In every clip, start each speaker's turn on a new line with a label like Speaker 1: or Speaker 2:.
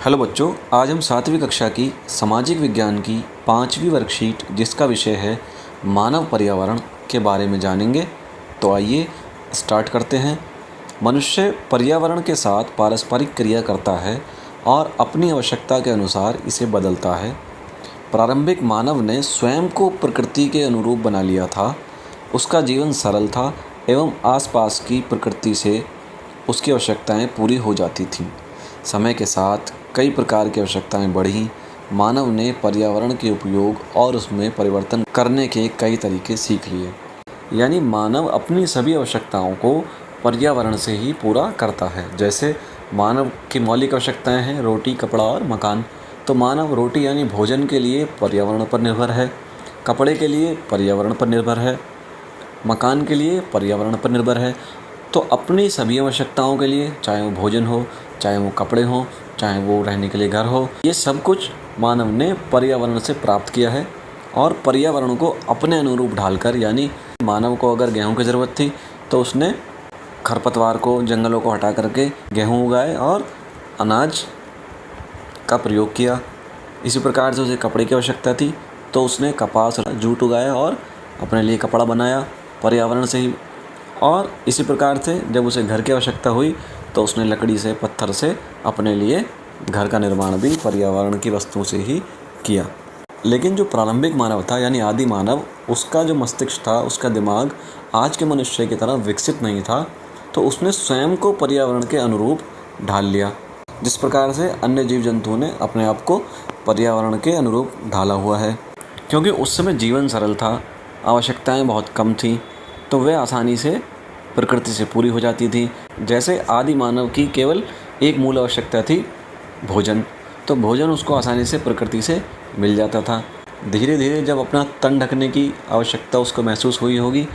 Speaker 1: Hello बच्चों, आज हम 7वीं कक्षा की सामाजिक विज्ञान की 5वीं वर्कशीट जिसका विषय है मानव पर्यावरण के बारे में जानेंगे। तो आइए स्टार्ट करते हैं। मनुष्य पर्यावरण के साथ पारस्परिक क्रिया करता है और अपनी आवश्यकता के अनुसार इसे बदलता है। प्रारंभिक मानव ने स्वयं को प्रकृति के अनुरूप बना लिया था। उसका जीवन सरल था एवं आसपास की प्रकृति से उसकी आवश्यकताएं पूरी हो जाती थीं। समय के साथ कई प्रकार की आवश्यकताएं बढ़ी। मानव ने पर्यावरण के उपयोग और उसमें परिवर्तन करने के कई तरीके सीख लिए। यानी मानव अपनी सभी आवश्यकताओं को पर्यावरण से ही पूरा करता है। जैसे मानव की मौलिक आवश्यकताएं हैं रोटी, कपड़ा और मकान। तो मानव रोटी यानी भोजन के लिए पर्यावरण पर निर्भर है, कपड़े के लिए पर्यावरण पर निर्भर है, मकान के लिए पर्यावरण पर निर्भर है। तो अपनी सभी आवश्यकताओं के लिए, चाहे वो भोजन हो, चाहे वो कपड़े हों, चाहे वो रहने के लिए घर हो, ये सब कुछ मानव ने पर्यावरण से प्राप्त किया है। और पर्यावरण को अपने अनुरूप ढालकर, यानी मानव को अगर गेहूं की ज़रूरत थी तो उसने खरपतवार को, जंगलों को हटा करके गेहूं उगाए और अनाज का प्रयोग किया। इसी प्रकार से उसे कपड़े की आवश्यकता थी तो उसने कपास और जूट उगाया और अपने लिए कपड़ा बनाया पर्यावरण से ही। और इसी प्रकार से जब उसे घर की आवश्यकता हुई तो उसने लकड़ी से, पत्थर से अपने लिए घर का निर्माण भी पर्यावरण की वस्तुओं से ही किया। लेकिन जो प्रारंभिक मानव था यानी आदि मानव, उसका जो मस्तिष्क था, उसका दिमाग आज के मनुष्य की तरह विकसित नहीं था। तो उसने स्वयं को पर्यावरण के अनुरूप ढाल लिया, जिस प्रकार से अन्य जीव जंतुओं ने अपने आप को पर्यावरण के अनुरूप ढाला हुआ है। क्योंकि उस समय जीवन सरल था, आवश्यकताएं बहुत कम थीं, तो वह आसानी से प्रकृति से पूरी हो जाती थी। जैसे आदि मानव की केवल एक मूल आवश्यकता थी भोजन, तो भोजन उसको आसानी से प्रकृति से मिल जाता था। धीरे धीरे जब अपना तन ढकने की आवश्यकता उसको महसूस हुई होगी,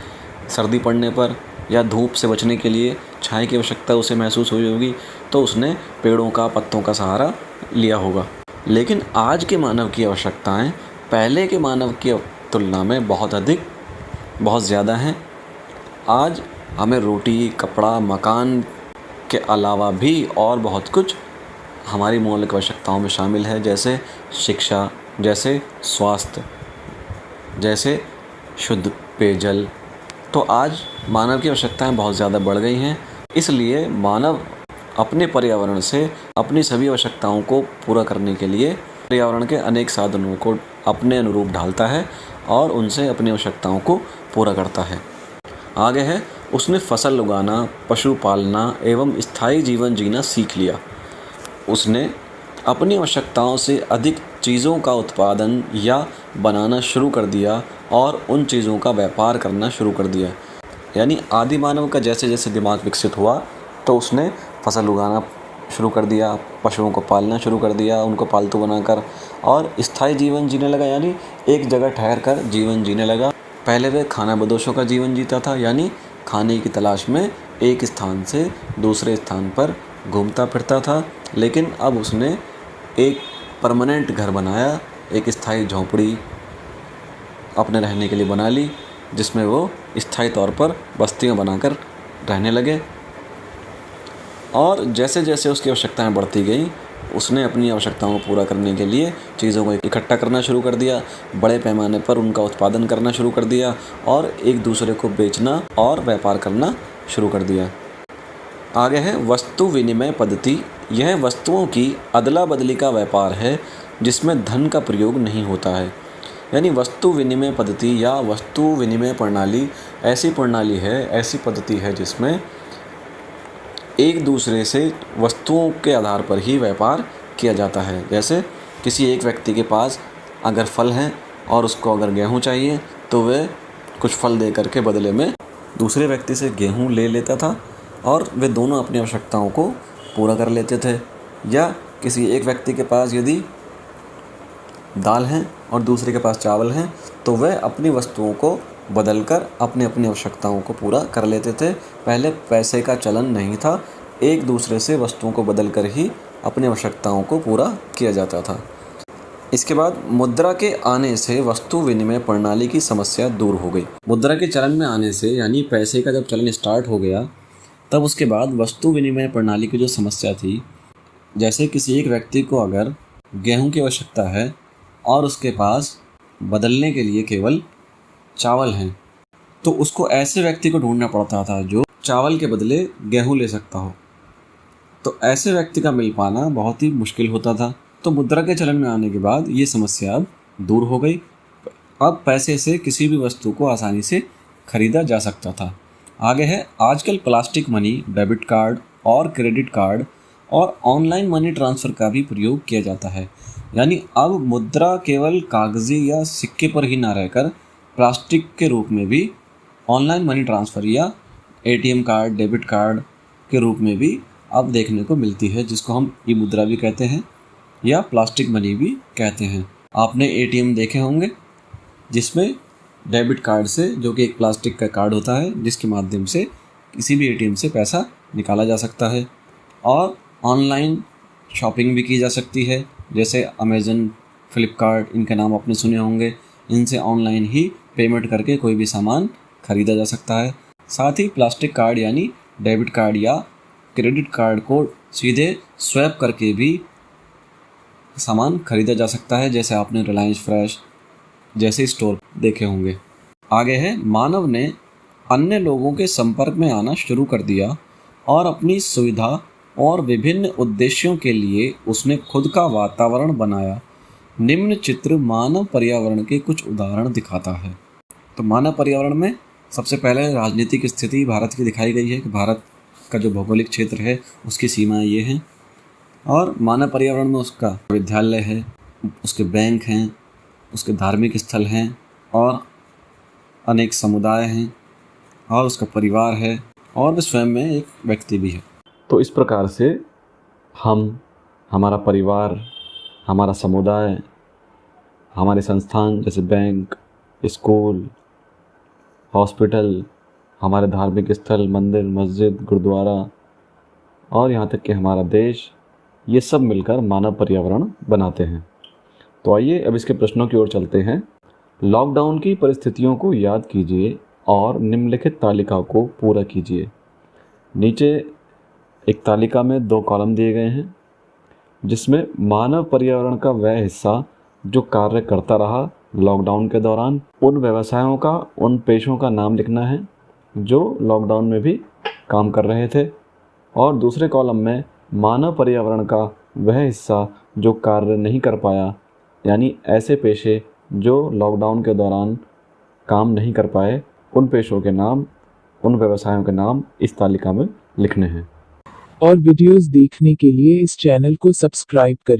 Speaker 1: सर्दी पड़ने पर या धूप से बचने के लिए छाया की आवश्यकता उसे महसूस हुई होगी, तो उसने पेड़ों का, पत्तों का सहारा लिया होगा। लेकिन आज के मानव की आवश्यकताएं पहले के मानव की तुलना में बहुत ज़्यादा हैं। आज हमें रोटी, कपड़ा, मकान के अलावा भी और बहुत कुछ हमारी मौलिक आवश्यकताओं में शामिल है। जैसे शिक्षा, जैसे स्वास्थ्य, जैसे शुद्ध पेयजल। तो आज मानव की आवश्यकताएं बहुत ज़्यादा बढ़ गई हैं। इसलिए मानव अपने पर्यावरण से अपनी सभी आवश्यकताओं को पूरा करने के लिए पर्यावरण के अनेक साधनों को अपने अनुरूप ढालता है और उनसे अपनी आवश्यकताओं को पूरा करता है। आगे है, उसने फसल उगाना, पशु पालना एवं स्थायी जीवन जीना सीख लिया। उसने अपनी आवश्यकताओं से अधिक चीज़ों का उत्पादन या बनाना शुरू कर दिया और उन चीज़ों का व्यापार करना शुरू कर दिया। यानी आदि मानव का जैसे जैसे दिमाग विकसित हुआ तो उसने फसल उगाना शुरू कर दिया, पशुओं को पालना शुरू कर दिया, उनको पालतू बनाकर, और स्थायी जीवन जीने लगा, यानी एक जगह ठहर कर जीवन जीने लगा। पहले वह खानाबदोशों का जीवन जीता था, यानी खाने की तलाश में एक स्थान से दूसरे स्थान पर घूमता फिरता था। लेकिन अब उसने एक परमानेंट घर बनाया, एक स्थायी झोंपड़ी अपने रहने के लिए बना ली, जिसमें वो स्थायी तौर पर बस्तियां बनाकर रहने लगे। और जैसे जैसे उसकी आवश्यकताएं बढ़ती गई, उसने अपनी आवश्यकताओं को पूरा करने के लिए चीज़ों को इकट्ठा करना शुरू कर दिया, बड़े पैमाने पर उनका उत्पादन करना शुरू कर दिया और एक दूसरे को बेचना और व्यापार करना शुरू कर दिया। आगे है वस्तु विनिमय पद्धति। यह वस्तुओं की अदला बदली का व्यापार है जिसमें धन का प्रयोग नहीं होता है। यानी वस्तु विनिमय पद्धति या वस्तु विनिमय प्रणाली ऐसी पद्धति है जिसमें एक दूसरे से वस्तुओं के आधार पर ही व्यापार किया जाता है। जैसे किसी एक व्यक्ति के पास अगर फल हैं और उसको अगर गेहूं चाहिए तो वह कुछ फल दे करके बदले में दूसरे व्यक्ति से गेहूं ले लेता था और वे दोनों अपनी आवश्यकताओं को पूरा कर लेते थे। या किसी एक व्यक्ति के पास यदि दाल हैं और दूसरे के पास चावल हैं तो वह अपनी वस्तुओं को बदलकर अपनी आवश्यकताओं को पूरा कर लेते थे। पहले पैसे का चलन नहीं था, एक दूसरे से वस्तुओं को बदलकर ही अपनी आवश्यकताओं को पूरा किया जाता था। इसके बाद मुद्रा के आने से वस्तु विनिमय प्रणाली की समस्या दूर हो गई। मुद्रा के चलन में आने से, यानी पैसे का जब चलन स्टार्ट हो गया, तब उसके बाद वस्तु विनिमय प्रणाली की जो समस्या थी जैसे किसी एक व्यक्ति को अगर गेहूं की आवश्यकता है और उसके पास बदलने के लिए केवल चावल हैं, तो उसको ऐसे व्यक्ति को ढूंढना पड़ता था जो चावल के बदले गेहूं ले सकता हो। तो ऐसे व्यक्ति का मिल पाना बहुत ही मुश्किल होता था। तो मुद्रा के चलन में आने के बाद ये समस्या अब दूर हो गई। अब पैसे से किसी भी वस्तु को आसानी से खरीदा जा सकता था। आगे है आजकल प्लास्टिक मनी, डेबिट कार्ड और क्रेडिट कार्ड और ऑनलाइन मनी ट्रांसफ़र का भी प्रयोग किया जाता है। यानी अब मुद्रा केवल कागज़ी या सिक्के पर ही ना रहकर प्लास्टिक के रूप में भी ऑनलाइन मनी ट्रांसफ़र या एटीएम कार्ड, डेबिट कार्ड के रूप में भी अब देखने को मिलती है, जिसको हम ई मुद्रा भी कहते हैं या प्लास्टिक मनी भी कहते हैं। आपने एटीएम देखे होंगे जिसमें डेबिट कार्ड से, जो कि एक प्लास्टिक का कार्ड होता है जिसके माध्यम से किसी भी एटीएम से पैसा निकाला जा सकता है। और ऑनलाइन शॉपिंग भी की जा सकती है, जैसे अमेज़न, फ्लिपकार्ट, इनके नाम आपने सुने होंगे। इनसे ऑनलाइन ही पेमेंट करके कोई भी सामान खरीदा जा सकता है। साथ ही प्लास्टिक कार्ड यानी डेबिट कार्ड या क्रेडिट कार्ड को सीधे स्वैप करके भी सामान खरीदा जा सकता है, जैसे आपने रिलायंस फ्रेश जैसे स्टोर देखे होंगे। आगे है मानव ने अन्य लोगों के संपर्क में आना शुरू कर दिया और अपनी सुविधा और विभिन्न उद्देश्यों के लिए उसने खुद का वातावरण बनाया। निम्न चित्र मानव पर्यावरण के कुछ उदाहरण दिखाता है। तो मानव पर्यावरण में सबसे पहले राजनीतिक स्थिति भारत की दिखाई गई है कि भारत का जो भौगोलिक क्षेत्र है उसकी सीमाएं ये हैं। और मानव पर्यावरण में उसका विद्यालय है, उसके बैंक हैं, उसके धार्मिक स्थल हैं और अनेक समुदाय हैं और उसका परिवार है और वह स्वयं में एक व्यक्ति भी है। तो इस प्रकार से हम, हमारा परिवार, हमारा समुदाय, हमारे संस्थान जैसे बैंक, स्कूल, हॉस्पिटल, हमारे धार्मिक स्थल, मंदिर, मस्जिद, गुरुद्वारा और यहाँ तक कि हमारा देश, ये सब मिलकर मानव पर्यावरण बनाते हैं। तो आइए अब इसके प्रश्नों की ओर चलते हैं। लॉकडाउन की परिस्थितियों को याद कीजिए और निम्नलिखित तालिका को पूरा कीजिए। नीचे एक तालिका में 2 कॉलम दिए गए हैं जिसमें मानव पर्यावरण का वह हिस्सा जो कार्य करता रहा लॉकडाउन के दौरान, उन व्यवसायों का, उन पेशों का नाम लिखना है जो लॉकडाउन में भी काम कर रहे थे। और दूसरे कॉलम में मानव पर्यावरण का वह हिस्सा जो कार्य नहीं कर पाया, यानी ऐसे पेशे जो लॉकडाउन के दौरान काम नहीं कर पाए, उन पेशों के नाम, उन व्यवसायों के नाम इस तालिका में लिखने हैं।
Speaker 2: और वीडियोस देखने के लिए इस चैनल को सब्सक्राइब करें।